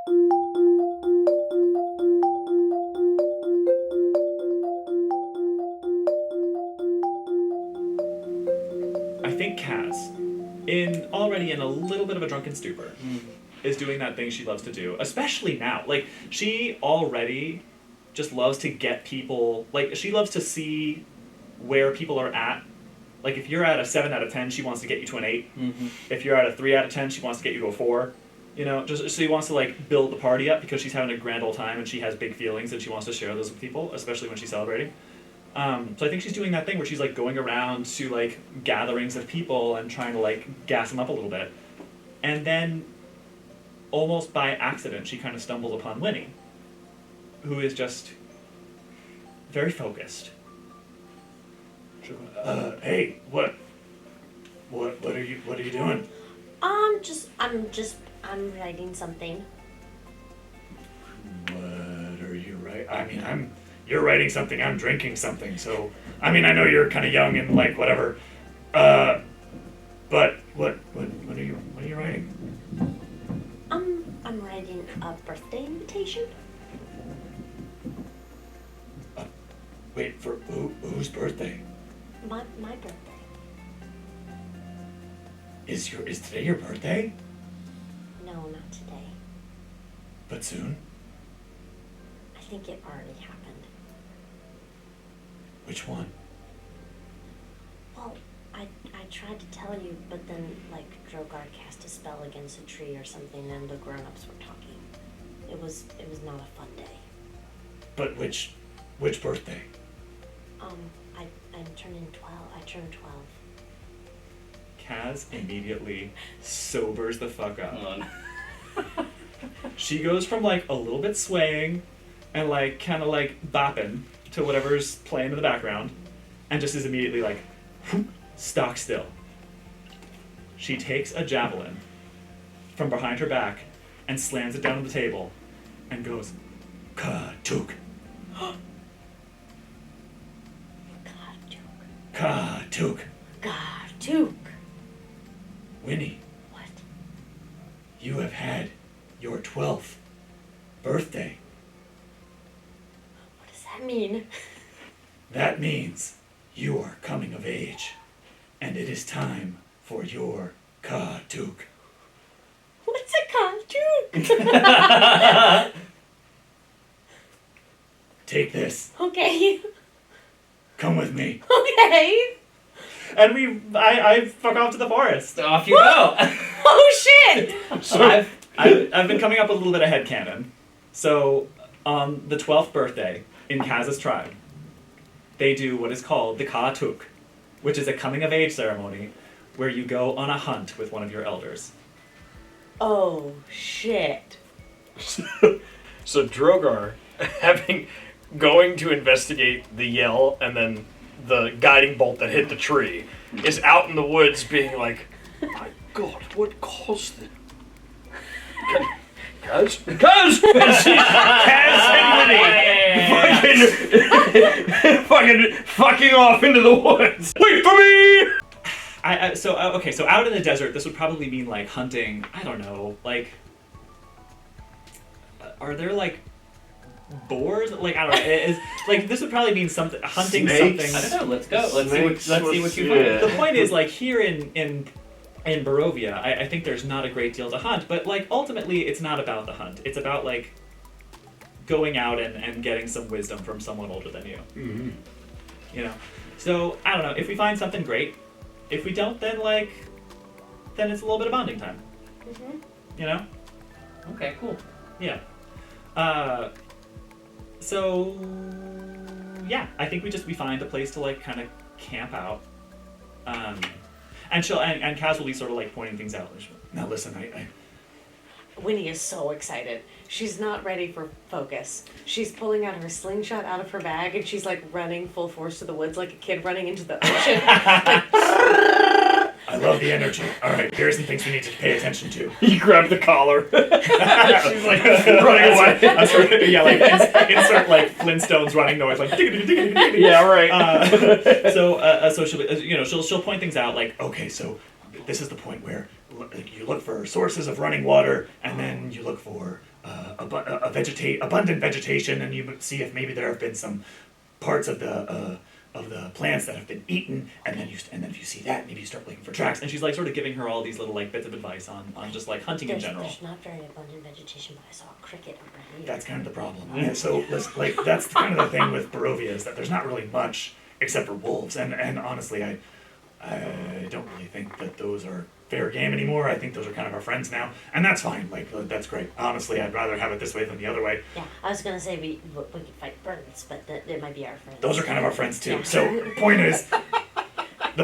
I think Kaz, already in a little bit of a drunken stupor, is doing that thing she loves to do, especially now. Like, she already just loves to get people, like, she loves to see where people are at. Like, if you're at a 7 out of 10, she wants to get you to an 8. Mm-hmm. If you're at a 3 out of 10, she wants to get you to a 4. You know, just she wants to, like, build the party up because she's having a grand old time and she has big feelings and she wants to share those with people, especially when she's celebrating. So I think she's doing that thing where she's, like, going around to, like, gatherings of people and trying to, like, gas them up a little bit. And then, almost by accident, she kind of stumbles upon Winnie, who is just very focused. Hey, what are you doing? I'm writing something. What are you writing? I mean, you're writing something, I'm drinking something, so, I mean, I know you're kind of young and, like, whatever, but what are you writing? I'm writing a birthday invitation. Wait, for whose birthday? My birthday. Is today your birthday? No, not today. But soon? I think it already happened. Which one? Well, I tried to tell you, but then, like, Drogar cast a spell against a tree or something, and the grown-ups were talking. It was not a fun day. But which birthday? I'm turning 12. I turned 12. Kaz immediately sobers the fuck up. She goes from, like, a little bit swaying and, like, kind of, like, bopping to whatever's playing in the background and just is immediately, like, stock still. She takes a javelin from behind her back and slams it down on the table and goes, KA TUK. KA TUK. KA TUK. Winnie. What? You have had your 12th birthday. What does that mean? That means you are coming of age, and it is time for your KA TUK. What's a KA TUK? Take this. Okay. Come with me. Okay. And I fuck off to the forest. Off you go. Oh shit! So I've been coming up with a little bit of headcanon. So on the 12th birthday in Kaz's tribe, they do what is called the KA TUK, which is a coming of age ceremony where you go on a hunt with one of your elders. Oh shit! So Drogar, going to investigate the yell and then the guiding bolt that hit the tree, is out in the woods being like, my God, what caused it? Kaz? Kaz and Winnie fucking off into the woods. Wait for me! So out in the desert, this would probably mean, like, hunting, I don't know, like, are there, like, boars? Like, I don't know, like, this would probably mean hunting Snakes. something. I don't know, let's go. Let's see what you Yeah. find. The point is, like, here in Barovia, I think there's not a great deal to hunt, but, like, ultimately, it's not about the hunt. It's about, like, going out and getting some wisdom from someone older than you. Mm-hmm. You know? So, I don't know, if we find something great, if we don't, then it's a little bit of bonding time. Mm-hmm. You know? Okay, cool. Yeah. So, yeah, I think we find a place to, like, kind of camp out. And Kaz will be sort of, like, pointing things out. Now listen, I Winnie is so excited. She's not ready for focus. She's pulling out her slingshot out of her bag and she's, like, running full force to the woods like a kid running into the ocean. I love the energy. All right, here are some things we need to pay attention to. He grabbed the collar. She's like running away. That's right. Yeah, like insert like Flintstones running noise, like yeah, right. So she'll point things out like, okay, so this is the point where you look for sources of running water, and then you look for abundant vegetation, and you see if maybe there have been some parts of the plants that have been eaten, and then if you see that, maybe you start looking for tracks. And she's like sort of giving her all these little like bits of advice on just like hunting in general. There's not very abundant vegetation, but I saw a cricket over here. That's kind of the problem. Yeah, so that's kind of the thing with Barovia, is that there's not really much except for wolves, and honestly, I don't really think that those are fair game anymore. I think those are kind of our friends now, and that's fine. Like, that's great. Honestly, I'd rather have it this way than the other way. Yeah, I was gonna say we could fight birds, but it might be our friends. Those are kind of our friends too. Yeah. So the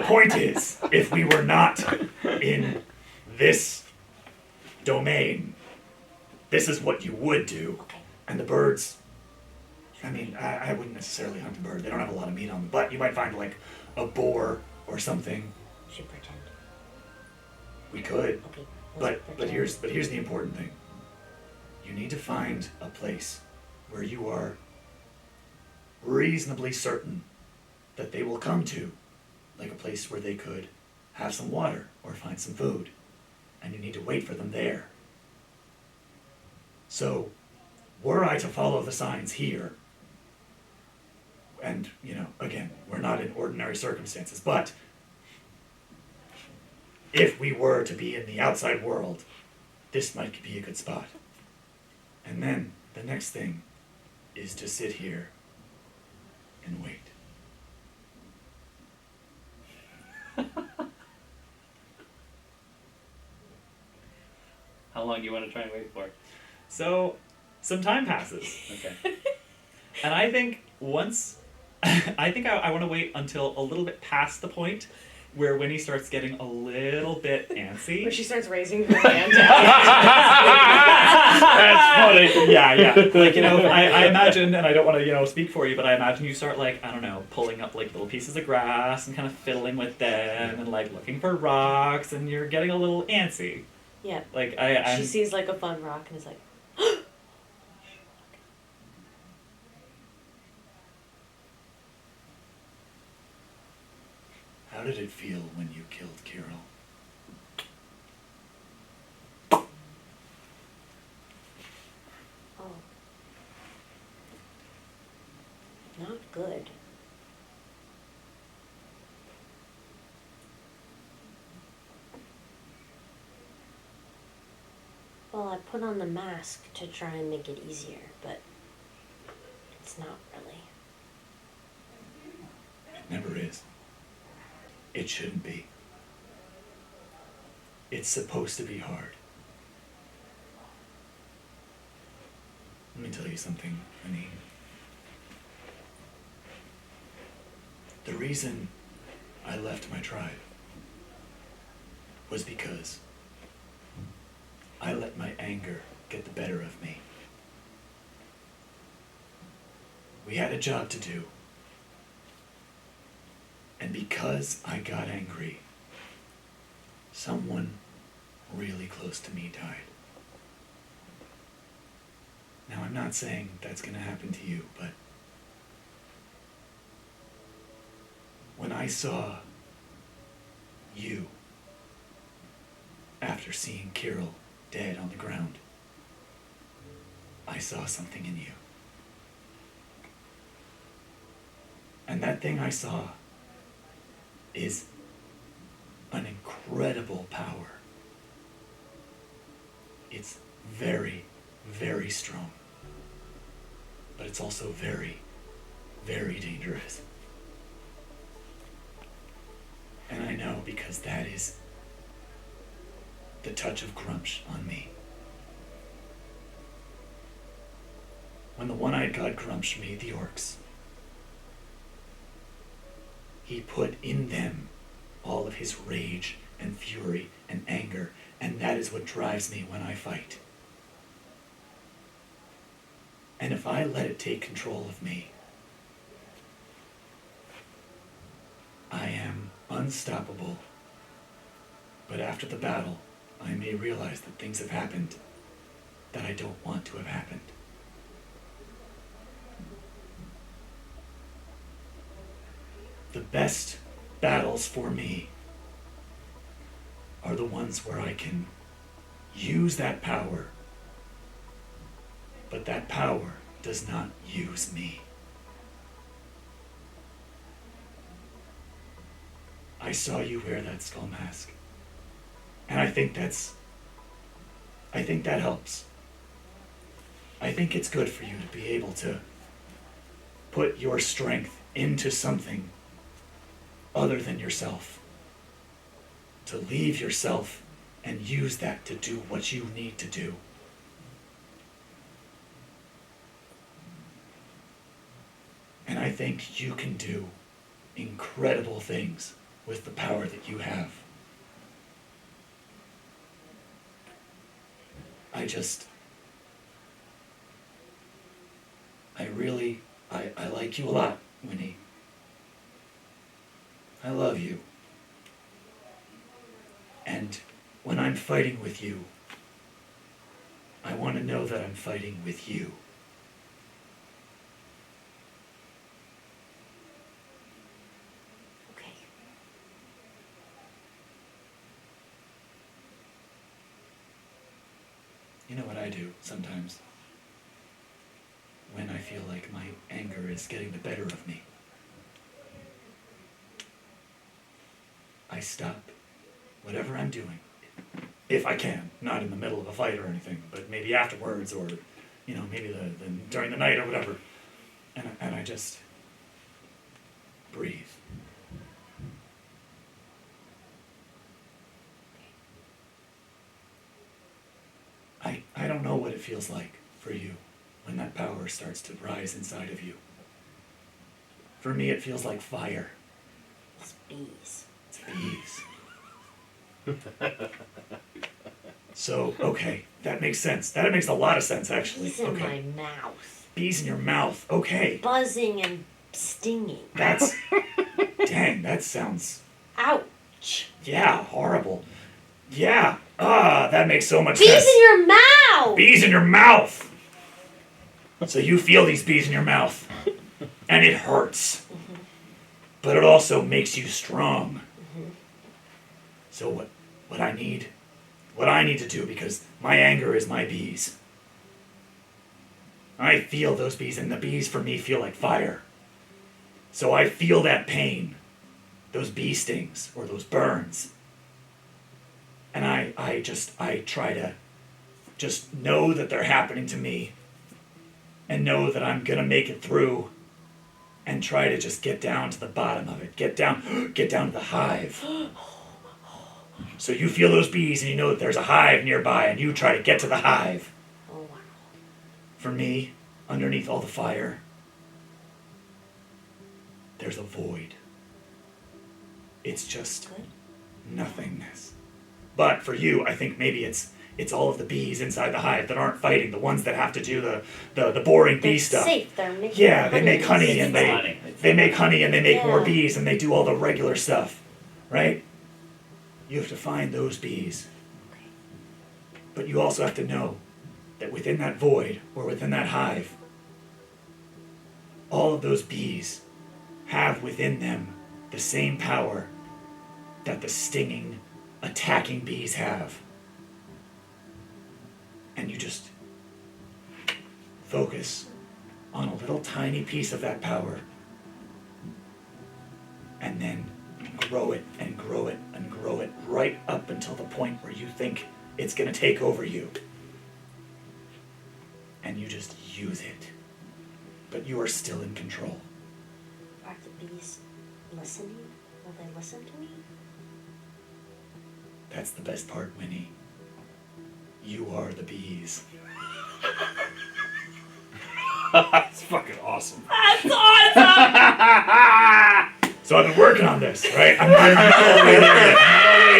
point is, if we were not in this domain, this is what you would do. Okay. And the birds, I mean, I wouldn't necessarily hunt a bird. They don't have a lot of meat on them, but you might find like a boar or something. Should pretend. We could. Okay. But here's the important thing. You need to find a place where you are reasonably certain that they will come to, like a place where they could have some water or find some food, and you need to wait for them there. So, were I to follow the signs here, and again, we're not in ordinary circumstances, but if we were to be in the outside world, this might be a good spot. And then the next thing is to sit here and wait. How long do you want to try and wait for? So, some time passes. Okay. And I think I want to wait until a little bit past the point where Winnie starts getting a little bit antsy. Where she starts raising her hand. That's funny. Yeah. Like, I imagine, and I don't want to, speak for you, but I imagine you start, like, I don't know, pulling up, like, little pieces of grass and kind of fiddling with them and, like, looking for rocks, and you're getting a little antsy. Yeah. Like, She sees, like, a fun rock and is like, How did it feel when you killed Kirill? oh. Not good. Well, I put on the mask to try and make it easier, but it's not really. It never is. It shouldn't be. It's supposed to be hard. Let me tell you something, Winnie. The reason I left my tribe was because I let my anger get the better of me. We had a job to do. And because I got angry, someone really close to me died. Now, I'm not saying that's going to happen to you, but when I saw you, after seeing Kirill dead on the ground, I saw something in you. And that thing I saw is an incredible power. It's very, very strong. But it's also very, very dangerous. And I know because that is the touch of Grumsh on me. When the one-eyed god Grumsh made the orcs, he put in them all of his rage and fury and anger, and that is what drives me when I fight. And if I let it take control of me, I am unstoppable. But after the battle, I may realize that things have happened that I don't want to have happened. The best battles for me are the ones where I can use that power, but that power does not use me. I saw you wear that skull mask, and I think that helps. I think it's good for you to be able to put your strength into something other than yourself. To leave yourself and use that to do what you need to do. And I think you can do incredible things with the power that you have. I like you a lot, Winnie. I love you. And when I'm fighting with you, I want to know that I'm fighting with you. Okay. You know what I do sometimes? When I feel like my anger is getting the better of me. I stop whatever I'm doing, if I can, not in the middle of a fight or anything, but maybe afterwards, or maybe during the night or whatever, and I just breathe. I don't know what it feels like for you when that power starts to rise inside of you. For me, it feels like fire. It's bees. It's bees. So, okay, that makes sense. That makes a lot of sense, actually. Bees in Okay. my mouth. Bees in your mouth. Okay. Buzzing and stinging. That's... Dang, that sounds... Ouch. Yeah, horrible. Yeah. That makes so much Bees sense. in your mouth! Bees in your mouth! So you feel these bees in your mouth. And it hurts. Mm-hmm. But it also makes you strong. Mm-hmm. So what I need to do, because my anger is my bees. I feel those bees, and the bees for me feel like fire. So I feel that pain, those bee stings, or those burns. And I try to just know that they're happening to me, and know that I'm gonna make it through, and try to just get down to the bottom of it, get down to the hive. So you feel those bees, and you know that there's a hive nearby, and you try to get to the hive. Oh, wow. For me, underneath all the fire, there's a void. It's just Good. nothingness. But for you, I think maybe it's all of the bees inside the hive that aren't fighting, the ones that have to do the boring bee They're stuff. safe. They're making Yeah, they make honey, and Honey. they make honey, and they make more Yeah. bees, and they do all the regular stuff, right? You have to find those bees. Okay. But you also have to know that within that void, or within that hive, all of those bees have within them the same power that the stinging, attacking bees have. And you just focus on a little tiny piece of that power, and then grow it and grow it and grow it right up until the point where you think it's going to take over you. And you just use it. But you are still in control. Are the bees listening? Will they listen to me? That's the best part, Winnie. You are the bees. That's fucking awesome. That's awesome! So I've been working on this, right? I'm not all the way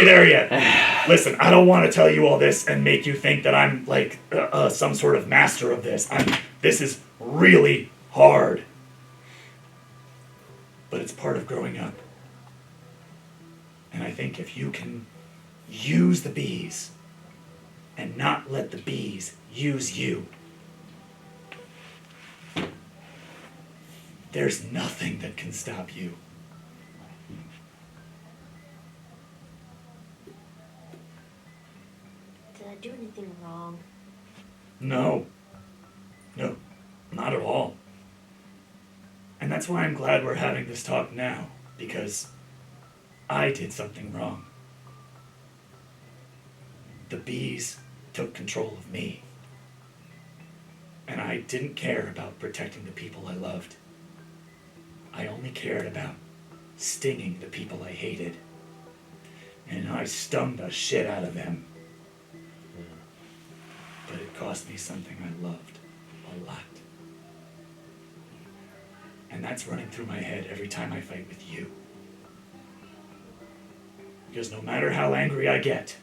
there yet. Listen, I don't want to tell you all this and make you think that I'm like some sort of master of this. This is really hard. But it's part of growing up. And I think if you can use the bees and not let the bees use you, there's nothing that can stop you. do anything wrong? No. No, not at all. And that's why I'm glad we're having this talk now, because I did something wrong. The bees took control of me. And I didn't care about protecting the people I loved. I only cared about stinging the people I hated. And I stung the shit out of them. But it cost me something I loved a lot. And that's running through my head every time I fight with you. Because no matter how angry I get,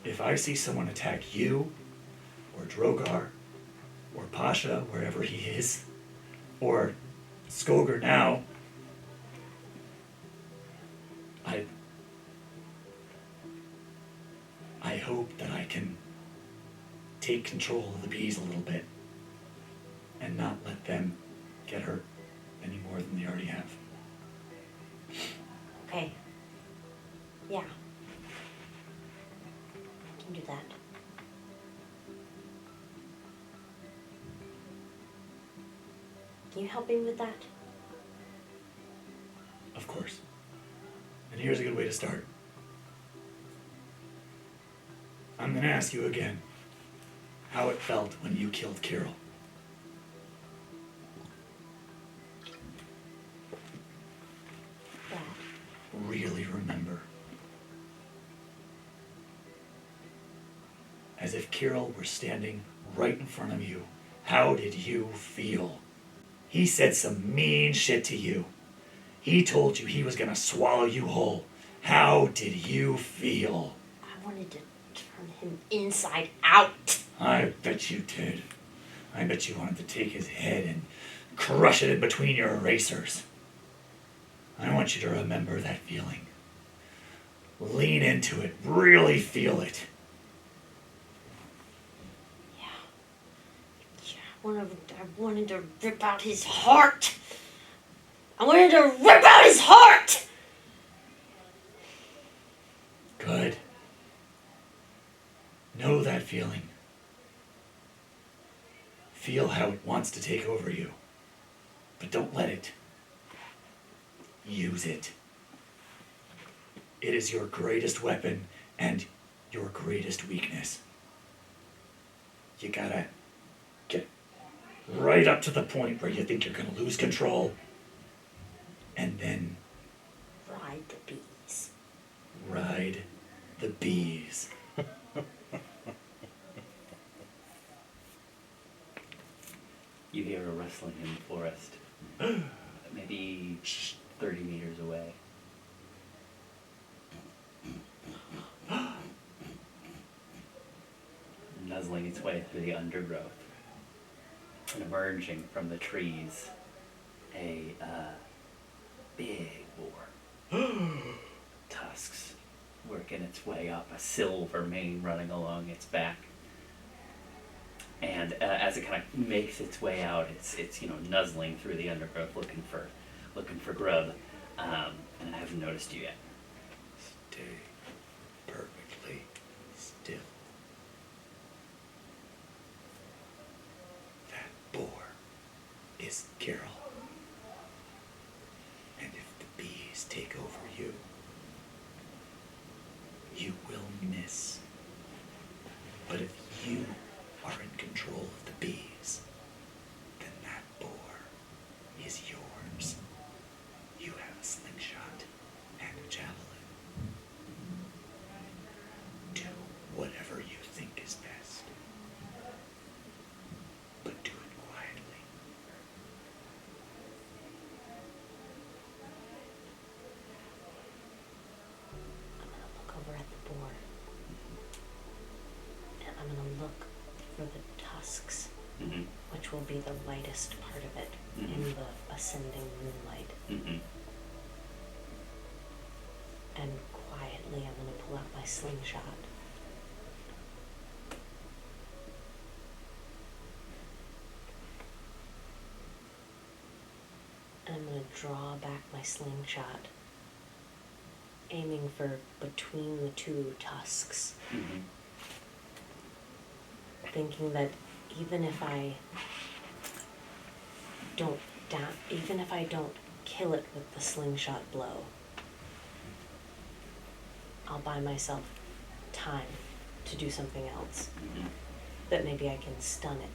if I see someone attack you, or Drogar, or Pasha, wherever he is, or Skoger now, I hope that I can take control of the bees a little bit and not let them get hurt any more than they already have. Okay. Yeah. I can do that. Can you help me with that? Of course. And here's a good way to start. I'm gonna ask you again how it felt when you killed Kirill. That. Really remember. As if Kirill were standing right in front of you, how did you feel? He said some mean shit to you. He told you he was gonna swallow you whole. How did you feel? I wanted to turn him inside out. I bet you did. I bet you wanted to take his head and crush it in between your erasers. I want you to remember that feeling. Lean into it. Really feel it. I wanted to rip out his heart. I wanted to rip out his heart! Good. Know that feeling. Feel how it wants to take over you. But don't let it. Use it. It is your greatest weapon and your greatest weakness. You gotta get right up to the point where you think you're gonna lose control. And then Ride the bees. ride the bees. You hear a rustling in the forest, maybe 30 meters away. Nuzzling its way through the undergrowth, and emerging from the trees, a big boar. Tusks working its way up, a silver mane running along its back. And as it kind of makes its way out, it's nuzzling through the undergrowth, looking for grub, and I haven't noticed you yet. Stay perfectly still. That boar is Carol. And if the bees take over you, you will miss. But if you are in control of the bees, then that boar is yours. You have a slingshot and a javelin. Do whatever you think is best. But do it quietly. I'm gonna look over at the boar. And I'm gonna look for the tusks, Mm-hmm. which will be the lightest part of it Mhm. in the ascending moonlight. Mm-hmm. And quietly I'm gonna pull out my slingshot. And I'm gonna draw back my slingshot, aiming for between the two tusks. Mm-hmm. thinking that even if I don't kill it with the slingshot blow, I'll buy myself time to do something else. Mhm. That maybe I can stun it.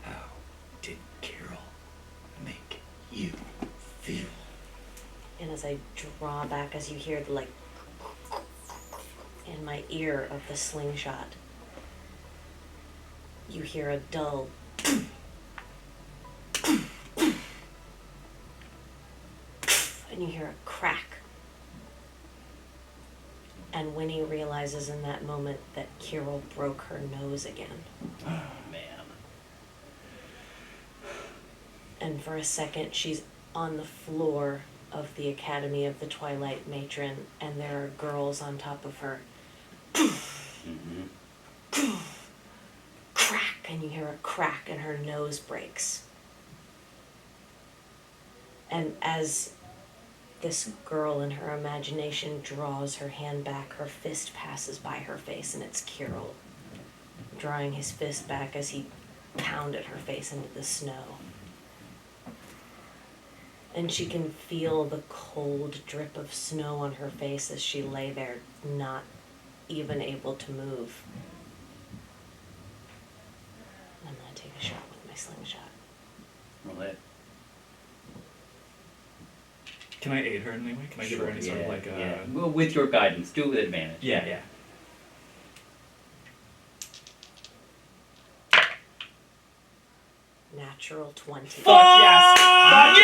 How did Carol make you feel? And as I draw back, as you hear the like in my ear of the slingshot, you hear a dull and you hear a crack. And Winnie realizes in that moment that Carol broke her nose again. Oh, man. And for a second, she's on the floor of the Academy of the Twilight Matron, and there are girls on top of her. Mhm. Crack, and you hear a crack, and her nose breaks. And as this girl in her imagination draws her hand back, her fist passes by her face, and it's Kirill drawing his fist back as he pounded her face into the snow. And she can feel the cold drip of snow on her face as she lay there, not even able to move. I'm gonna take a shot with my slingshot. Roll it. Can I aid her in any way? Can I give her any sort of like a... Yeah. Well, with your guidance, do it with advantage. Yeah. Natural 20. Fuck yes! Fuck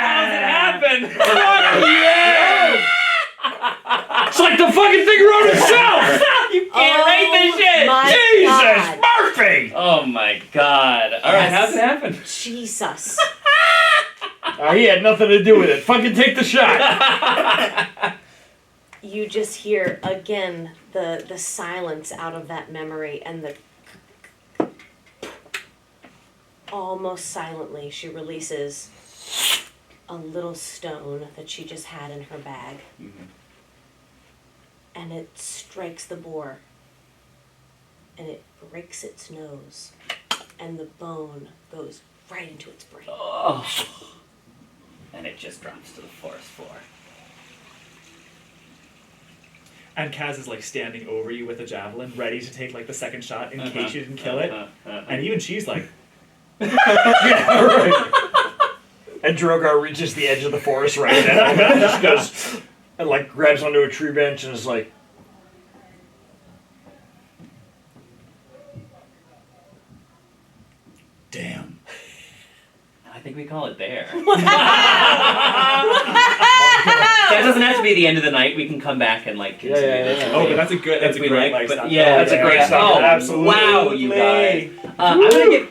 How's it happen? Fuck yes! It's like the fucking thing wrote itself! You can't write this shit! My Jesus! God. Murphy! Oh my god. Alright, how's it happen? Jesus. He had nothing to do with it. Fucking take the shot. You just hear again the silence out of that memory, and the almost silently she releases a little stone that she just had in her bag, and it strikes the boar, and it breaks its nose, and the bone goes right into its brain. Oh. And it just drops to the forest floor. And Kaz is like standing over you with a javelin, ready to take like the second shot in case you didn't kill it. And even she's like, Yeah, right. And Drogar reaches the edge of the forest right now and just goes and like grabs onto a tree bench and is like, Damn. I think we call it there. That doesn't have to be the end of the night. We can come back and like continue this. oh, but that's a If we great like, like but stop. yeah, That's a great stop. Oh, Absolutely. wow, you guys. I'm gonna give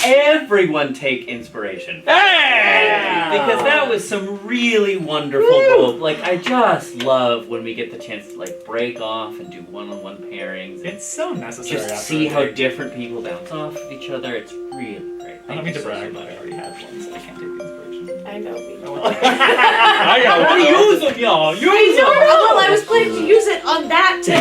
everyone take inspiration. hey! Because that was some really wonderful like I just love when we get the chance to like break off and do one-on-one pairings. It's so necessary. Just after see a how day. different people bounce off of each other. It's really great. I don't mean to brag, but I already had one, so I can't take the inspiration. I know. I got one. Use them, y'all. Use them. Well, I was planning to use it on that to hit.